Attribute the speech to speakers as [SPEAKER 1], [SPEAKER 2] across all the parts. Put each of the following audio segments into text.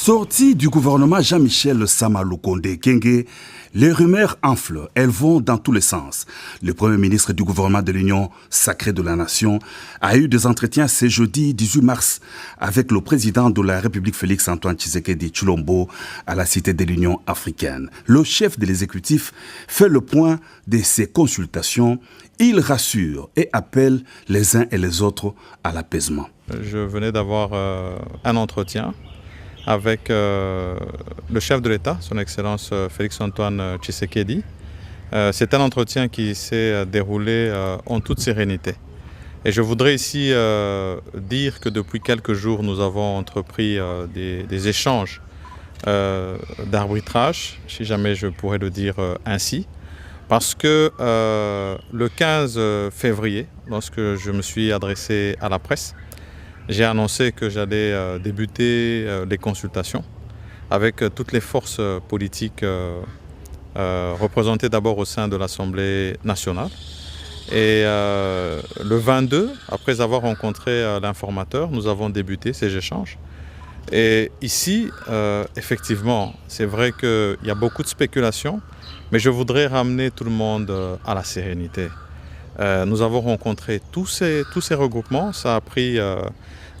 [SPEAKER 1] Sortie du gouvernement Jean-Michel Sama Lukonde Kyenge, les rumeurs enflent, elles vont dans tous les sens. Le Premier ministre du gouvernement de l'Union sacrée de la Nation a eu des entretiens ce jeudi 18 mars avec le président de la République Félix-Antoine Tshisekedi Tshilombo à la Cité de l'Union africaine. Le chef de l'exécutif fait le point de ces consultations. Il rassure et appelle les uns et les autres à l'apaisement.
[SPEAKER 2] Je venais d'avoir un entretien avec le chef de l'État, son Excellence Félix-Antoine Tshisekedi. C'est un entretien qui s'est déroulé en toute sérénité. Et je voudrais ici dire que depuis quelques jours, nous avons entrepris des échanges d'arbitrage, si jamais je pourrais le dire ainsi, parce que le 15 février, lorsque je me suis adressé à la presse, j'ai annoncé que j'allais débuter les consultations avec toutes les forces politiques représentées d'abord au sein de l'Assemblée nationale. Et le 22, après avoir rencontré l'informateur, nous avons débuté ces échanges. Et ici, effectivement, c'est vrai qu'il y a beaucoup de spéculations, mais je voudrais ramener tout le monde à la sérénité. Nous avons rencontré tous ces regroupements. Ça a pris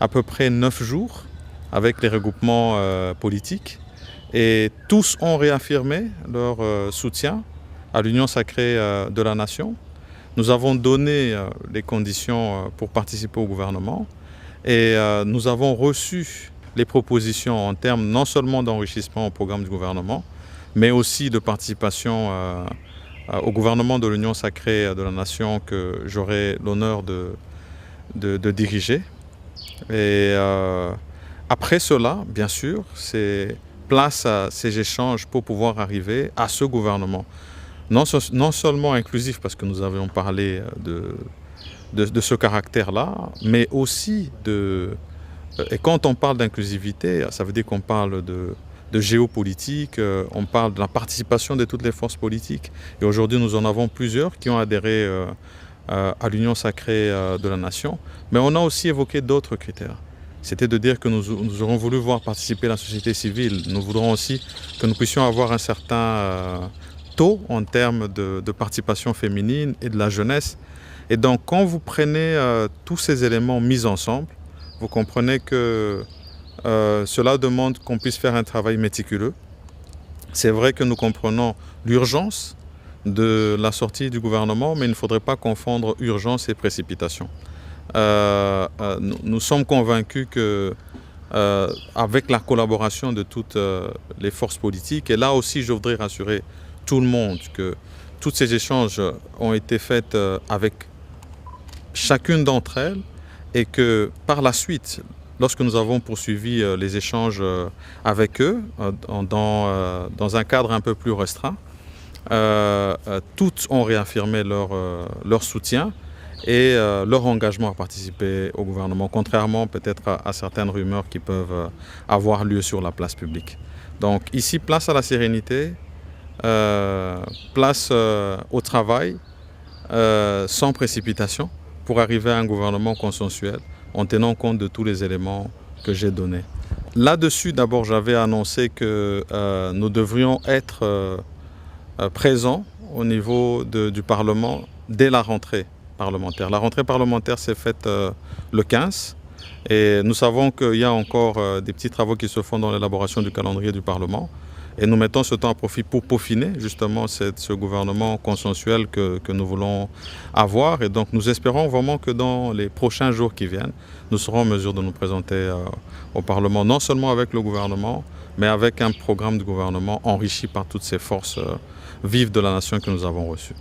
[SPEAKER 2] à peu près 9 jours avec les regroupements politiques. Et tous ont réaffirmé leur soutien à l'Union sacrée de la Nation. Nous avons donné les conditions pour participer au gouvernement. Et nous avons reçu les propositions en termes non seulement d'enrichissement au programme du gouvernement, mais aussi de participation au gouvernement de l'Union sacrée de la Nation que j'aurai l'honneur de diriger. Et après cela, bien sûr, c'est place à ces échanges pour pouvoir arriver à ce gouvernement. Non seulement inclusif, parce que nous avions parlé de ce caractère-là, mais aussi et quand on parle d'inclusivité, ça veut dire qu'on parle de géopolitique, on parle de la participation de toutes les forces politiques. Et aujourd'hui, nous en avons plusieurs qui ont adhéré à l'Union sacrée de la Nation. Mais on a aussi évoqué d'autres critères. C'était de dire que nous aurons voulu voir participer la société civile. Nous voudrons aussi que nous puissions avoir un certain taux en termes de participation féminine et de la jeunesse. Et donc, quand vous prenez tous ces éléments mis ensemble, vous comprenez que cela demande qu'on puisse faire un travail méticuleux. C'est vrai que nous comprenons l'urgence de la sortie du gouvernement, mais il ne faudrait pas confondre urgence et précipitation. Nous sommes convaincus que avec la collaboration de toutes les forces politiques, et là aussi je voudrais rassurer tout le monde que tous ces échanges ont été faits avec chacune d'entre elles et que par la suite, lorsque nous avons poursuivi les échanges avec eux dans un cadre un peu plus restreint, toutes ont réaffirmé leur soutien et leur engagement à participer au gouvernement, contrairement peut-être à certaines rumeurs qui peuvent avoir lieu sur la place publique. Donc ici, place à la sérénité, place au travail, sans précipitation, pour arriver à un gouvernement consensuel, en tenant compte de tous les éléments que j'ai donnés. Là-dessus, d'abord, j'avais annoncé que nous devrions être présents au niveau du Parlement dès la rentrée parlementaire. La rentrée parlementaire s'est faite le 15 et nous savons qu'il y a encore des petits travaux qui se font dans l'élaboration du calendrier du Parlement. Et nous mettons ce temps à profit pour peaufiner justement ce gouvernement consensuel que nous voulons avoir. Et donc nous espérons vraiment que dans les prochains jours qui viennent, nous serons en mesure de nous présenter au Parlement, non seulement avec le gouvernement, mais avec un programme de gouvernement enrichi par toutes ces forces vives de la nation que nous avons reçues.